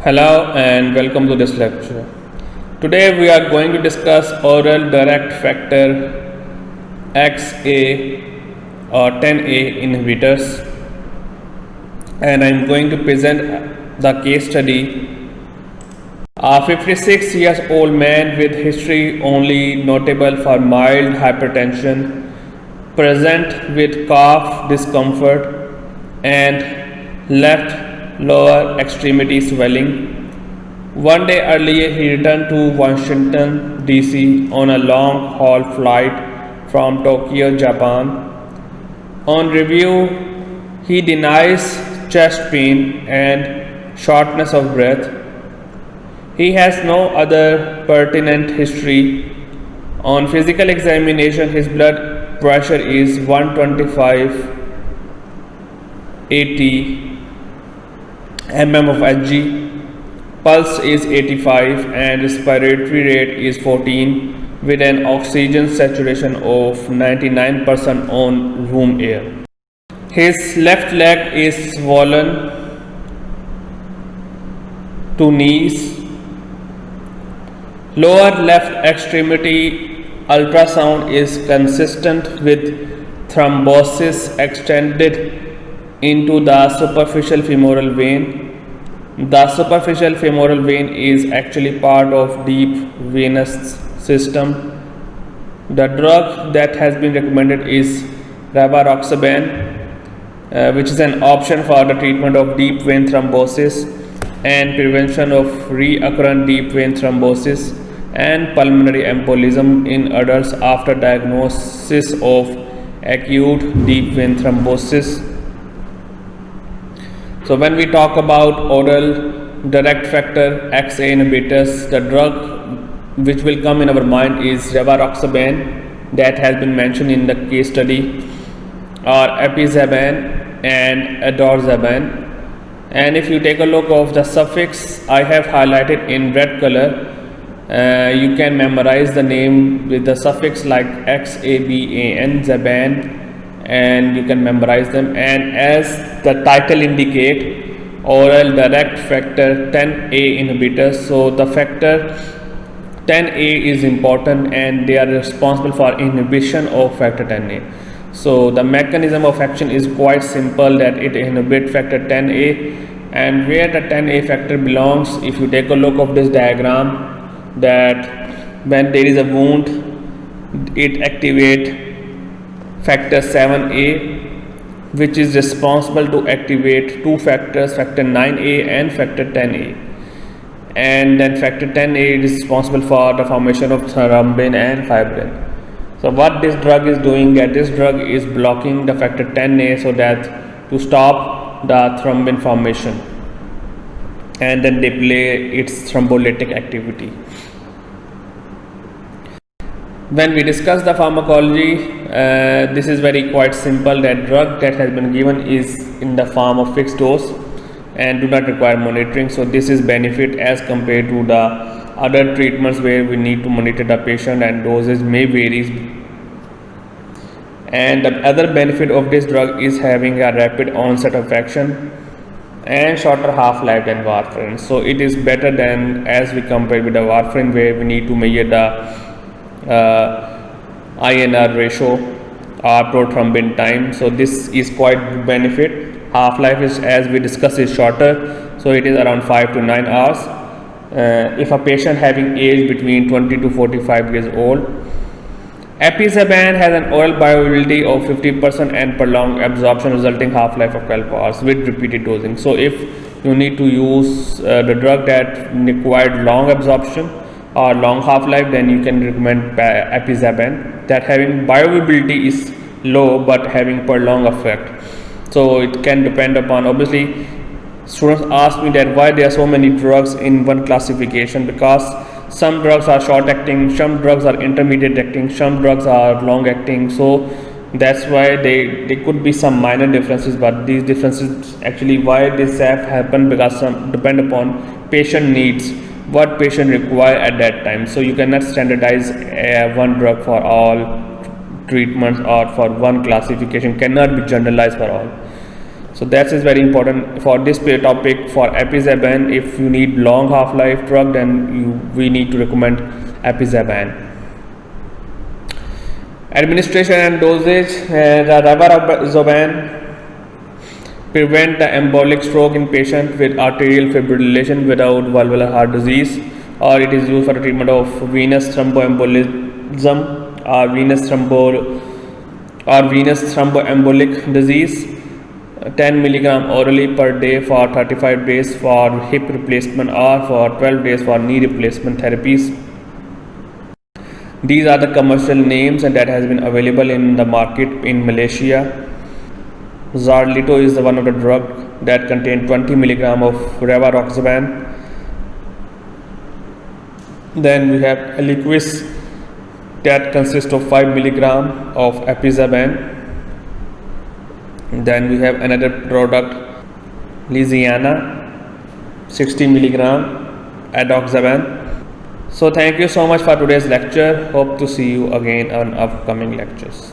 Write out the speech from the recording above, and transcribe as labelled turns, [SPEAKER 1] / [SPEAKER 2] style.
[SPEAKER 1] Hello and welcome to this lecture. Today we are going to discuss oral direct factor XA or 10A inhibitors, and I am going to present the case study. A 56 years old man with history only notable for mild hypertension, present with cough discomfort and left lower extremity swelling. One day earlier, he returned to Washington, D.C. on a long haul flight from Tokyo, Japan. On review, he denies chest pain and shortness of breath. He has no other pertinent history. On physical examination, his blood pressure is 125/80 mm of Hg, pulse is 85 and respiratory rate is 14 with an oxygen saturation of 99% on room air. His left leg is swollen to knees. Lower left extremity ultrasound is consistent with thrombosis extended into the superficial femoral vein. The superficial femoral vein is actually part of deep venous system. The drug that has been recommended is rivaroxaban, which is an option for the treatment of deep vein thrombosis and prevention of recurrent deep vein thrombosis and pulmonary embolism in adults after diagnosis of acute deep vein thrombosis. So when we talk about oral direct factor XA inhibitors, the drug which will come in our mind is rivaroxaban, that has been mentioned in the case study, or epizaban and adorzaban. And if you take a look of the suffix, I have highlighted in red color. You can memorize the name with the suffix like XABAN, Zaban, and you can memorize them. And as the title indicate, oral direct factor 10A inhibitors, so the factor 10A is important and they are responsible for inhibition of factor 10A. So the mechanism of action is quite simple, that it inhibits factor 10A, and where the 10A factor belongs, if you take a look of this diagram, that when there is a wound, it activates factor 7A, which is responsible to activate two factors, factor 9A and factor 10A. And then factor 10A is responsible for the formation of thrombin and fibrin. So what this drug is doing, that this drug is blocking the factor 10A so that to stop the thrombin formation, and then delay its thrombolytic activity. When we discuss the pharmacology, this is very quite simple. That drug that has been given is in the form of fixed dose and do not require monitoring. So this is benefit as compared to the other treatments where we need to monitor the patient and doses may vary. And the other benefit of this drug is having a rapid onset of action and shorter half-life than warfarin. So it is better than as we compare with the warfarin, where we need to measure the INR ratio or prothrombin time. So this is quite benefit. Half-life is, as we discussed, is shorter, so it is around 5 to 9 hours. If a patient having age between 20 to 45 years old. Epizaban has an oral bioavailability of 50% and prolonged absorption, resulting half-life of 12 hours with repeated dosing. So if you need to use the drug that required long absorption or long half-life, then you can recommend epizaban, that having bioavailability is low but having prolonged effect. So it can depend upon, obviously students ask me that why there are so many drugs in one classification, because some drugs are short acting, some drugs are intermediate acting, some drugs are long acting. So that's why they could be some minor differences, but these differences actually why this have happened, because some depend upon patient needs, what patient require at that time. So you cannot standardize one drug for all treatments or for one classification, cannot be generalized for all. So that is very important for this topic. For Apizaban, if you need long half-life drug, then we need to recommend Apizaban. Administration and dosage. The Rivaroxaban prevent the embolic stroke in patient with arterial fibrillation without valvular heart disease, or it is used for the treatment of venous thromboembolism or venous thromboembolic disease. 10 milligram orally per day for 35 days for hip replacement or for 12 days for knee replacement therapies. These are the commercial names and that has been available in the market in Malaysia. Xarelto is the one of the drug that contain 20 milligram of Rivaroxaban. Then we have Eliquis that consists of 5 milligram of Apizaban. Then we have another product, Lixiana, 60 milligram Adoxaban. So thank you so much for today's lecture. Hope to see you again on upcoming lectures.